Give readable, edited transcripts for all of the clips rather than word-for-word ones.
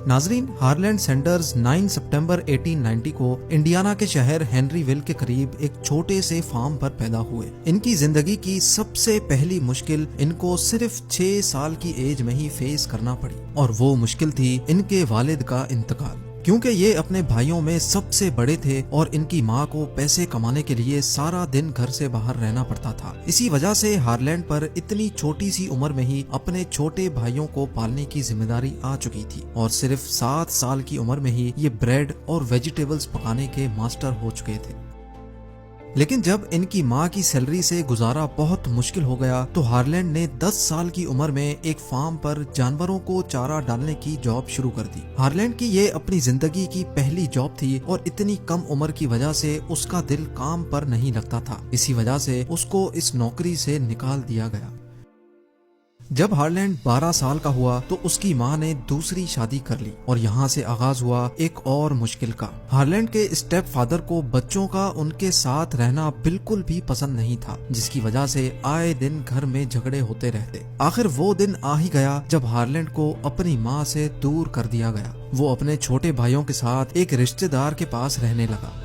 नाजरीन, Harland Sanders 9 सितंबर 1890 को Indiana के शहर हेनरीविल के करीब एक छोटे से फार्म पर पैदा हुए। इनकी जिंदगी की सबसे पहली मुश्किल इनको सिर्फ 6 साल की एज में ही फेस करना पड़ी और वो मुश्किल थी इनके वालिद का इंतकाल। क्योंकि ये अपने भाइयों में सबसे बड़े थे और इनकी माँ को पैसे कमाने के लिए सारा दिन घर से बाहर रहना पड़ता था। इसी वजह से हार्लैंड पर इतनी छोटी सी उम्र में ही अपने छोटे भाइयों को पालने की जिम्मेदारी आ चुकी थी और सिर्फ 7 साल की उम्र में ही ये ब्रेड और वेजिटेबल्स पकाने के मास्टर हो चुके थे। लेकिन जब इनकी माँ की सैलरी से गुजारा बहुत मुश्किल हो गया तो हार्लैंड ने 10 साल की उम्र में एक फार्म पर जानवरों को चारा डालने की जॉब शुरू कर दी। हार्लैंड की ये अपनी जिंदगी की पहली जॉब थी और इतनी कम उम्र की वजह से उसका दिल काम पर नहीं लगता था। इसी वजह से उसको इस नौकरी से निकाल दिया गया। जब हार्लैंड 12 साल का हुआ तो उसकी माँ ने दूसरी शादी कर ली और यहाँ से आगाज हुआ एक और मुश्किल का। हार्लैंड के स्टेप फादर को बच्चों का उनके साथ रहना बिल्कुल भी पसंद नहीं था, जिसकी वजह से आए दिन घर में झगड़े होते रहते। आखिर वो दिन आ ही गया जब हार्लैंड को अपनी माँ से दूर कर दिया गया। वो अपने छोटे भाइयों के साथ एक रिश्तेदार के पास रहने लगा।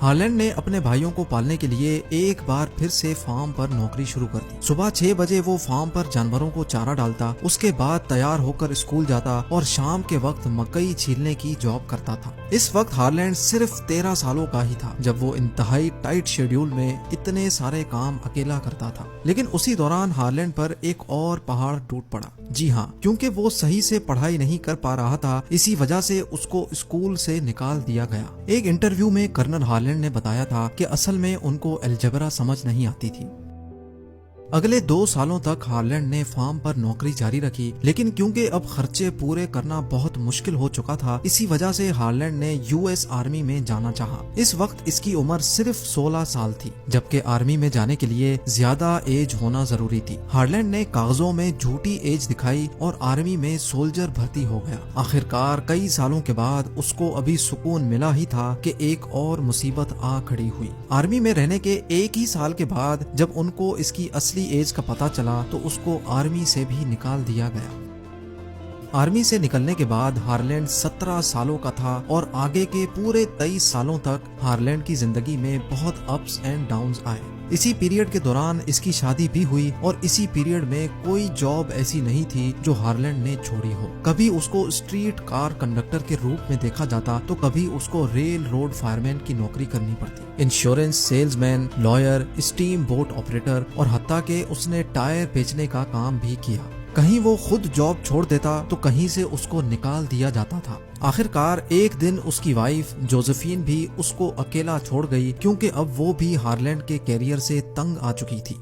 हार्लैंड ने अपने भाइयों को पालने के लिए एक बार फिर से फार्म पर नौकरी शुरू कर दी। सुबह 6 बजे वो फार्म पर जानवरों को चारा डालता, उसके बाद तैयार होकर स्कूल जाता और शाम के वक्त मकई छीलने की जॉब करता था। इस वक्त हार्लैंड सिर्फ 13 सालों का ही था जब वो इंतहाई टाइट शेड्यूल में इतने सारे काम अकेला करता था। लेकिन उसी दौरान हार्लैंड पर एक और पहाड़ टूट पड़ा। जी हाँ, क्योंकि वो सही से पढ़ाई नहीं कर पा रहा था, इसी वजह से उसको स्कूल से निकाल दिया गया। एक इंटरव्यू में कर्नल हार्लैंड ने बताया था कि असल में उनको अलजेब्रा समझ नहीं आती थी। अगले 2 सालों तक हार्लैंड ने फार्म पर नौकरी जारी रखी, लेकिन क्योंकि अब खर्चे पूरे करना बहुत मुश्किल हो चुका था, इसी वजह से हार्लैंड ने यूएस आर्मी में जाना चाहा। इस वक्त इसकी उम्र सिर्फ 16 साल थी, जबकि आर्मी में जाने के लिए ज्यादा एज होना जरूरी थी। हार्लैंड ने कागजों में झूठी एज दिखाई और आर्मी में सोल्जर भर्ती हो गया। आखिरकार कई सालों के बाद उसको अभी सुकून मिला ही था कि एक और मुसीबत आ खड़ी हुई। आर्मी में रहने के 1 ही साल के बाद जब उनको इसकी असली एज का पता चला तो उसको आर्मी से भी निकाल दिया गया। आर्मी से निकलने के बाद हार्लैंड 17 सालों का था और आगे के पूरे 23 सालों तक हार्लैंड की जिंदगी में बहुत अप्स एंड डाउन्स आए। इसी पीरियड के दौरान इसकी शादी भी हुई और इसी पीरियड में कोई जॉब ऐसी नहीं थी जो हार्लैंड ने छोड़ी हो। कभी उसको स्ट्रीट कार कंडक्टर के रूप में देखा जाता तो कभी उसको रेल रोड फायरमैन की नौकरी करनी पड़ती। Insurance salesman, lawyer, steam boat operator और हत्ता के उसने टायर बेचने का काम भी किया। कहीं वो खुद जॉब छोड़ देता तो कहीं से उसको निकाल दिया जाता था। आखिरकार एक दिन उसकी वाइफ जोसेफिन भी उसको अकेला छोड़ गई, क्योंकि अब वो भी हार्लैंड के कैरियर से तंग आ चुकी थी।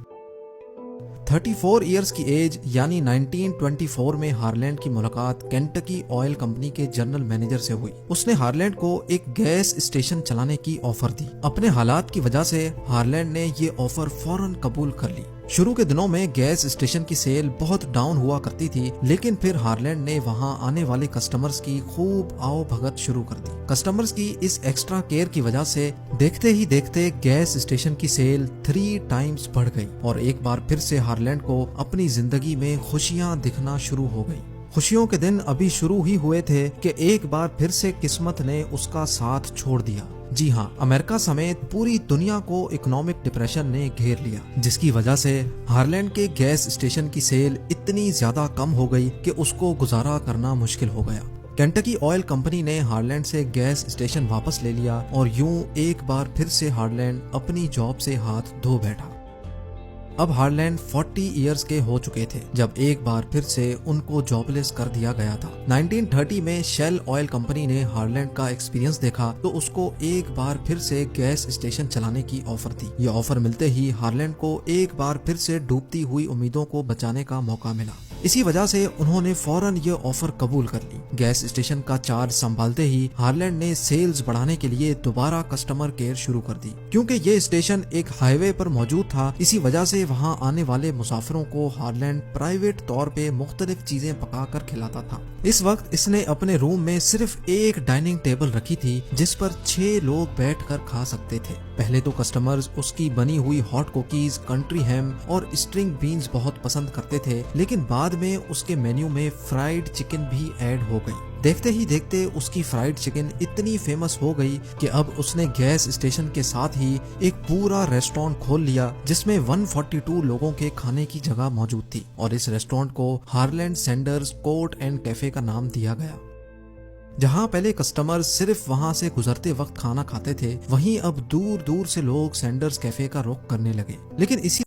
34 इयर्स की एज यानी 1924 में हार्लैंड की मुलाकात केंटकी ऑयल कंपनी के जनरल मैनेजर से हुई। उसने हार्लैंड को एक गैस स्टेशन चलाने की ऑफर दी। अपने हालात की वजह से हार्लैंड ने ये ऑफर फौरन कबूल कर ली। शुरू के दिनों में गैस स्टेशन की सेल बहुत डाउन हुआ करती थी, लेकिन फिर हार्लैंड ने वहां आने वाले कस्टमर्स की खूब आओ भगत शुरू कर दी। कस्टमर्स की इस एक्स्ट्रा केयर की वजह से देखते ही देखते गैस स्टेशन की सेल 3 टाइम्स बढ़ गई और एक बार फिर से हार्लैंड को अपनी जिंदगी में खुशियां दिखना शुरू हो गई। खुशियों के दिन अभी शुरू ही हुए थे कि एक बार फिर से किस्मत ने उसका साथ छोड़ दिया। जी हाँ, अमेरिका समेत पूरी दुनिया को इकोनॉमिक डिप्रेशन ने घेर लिया, जिसकी वजह से हार्लैंड के गैस स्टेशन की सेल इतनी ज्यादा कम हो गई कि उसको गुजारा करना मुश्किल हो गया। केंटकी ऑयल कंपनी ने हार्लैंड से गैस स्टेशन वापस ले लिया और यूं एक बार फिर से हार्लैंड अपनी जॉब से हाथ धो बैठा। अब हार्लैंड 40 इयर्स के हो चुके थे जब एक बार फिर से उनको जॉबलेस कर दिया गया था। 1930 में शेल ऑयल कंपनी ने हार्लैंड का एक्सपीरियंस देखा तो उसको एक बार फिर से गैस स्टेशन चलाने की ऑफर दी। ये ऑफर मिलते ही हार्लैंड को एक बार फिर से डूबती हुई उम्मीदों को बचाने का मौका मिला। इसी वजह से उन्होंने फौरन ये ऑफर कबूल कर ली। गैस स्टेशन का चार्ज संभालते ही हार्लैंड ने सेल्स बढ़ाने के लिए दोबारा कस्टमर केयर शुरू कर दी। क्योंकि ये स्टेशन एक हाईवे पर मौजूद था, इसी वजह से वहाँ आने वाले मुसाफिरों को हार्लैंड प्राइवेट तौर पे मुख्तलिफ चीजें पका कर खिलाता था। इस वक्त इसने अपने रूम में सिर्फ एक डाइनिंग टेबल रखी थी जिस पर 6 लोग बैठकर खा सकते थे। पहले तो कस्टमर्स उसकी बनी हुई हॉट कुकीज, कंट्री हैम और स्ट्रिंग बीन्स बहुत पसंद करते थे, लेकिन बाद में उसके मेन्यू में फ्राइड चिकन भी ऐड हो गई। देखते ही देखते उसकी फ्राइड चिकन इतनी फेमस हो गई कि अब उसने गैस स्टेशन के साथ ही एक पूरा रेस्टोरेंट खोल लिया जिसमें 142 लोगों के खाने की जगह मौजूद थी और इस रेस्टोरेंट को Harland Sanders court and cafe का नाम दिया गया। जहां पहले कस्टमर सिर्फ वहां से गुजरते वक्त खाना खाते थे, वहीं अब दूर दूर से लोग सैंडर्स कैफे का रुख करने लगे। लेकिन इसी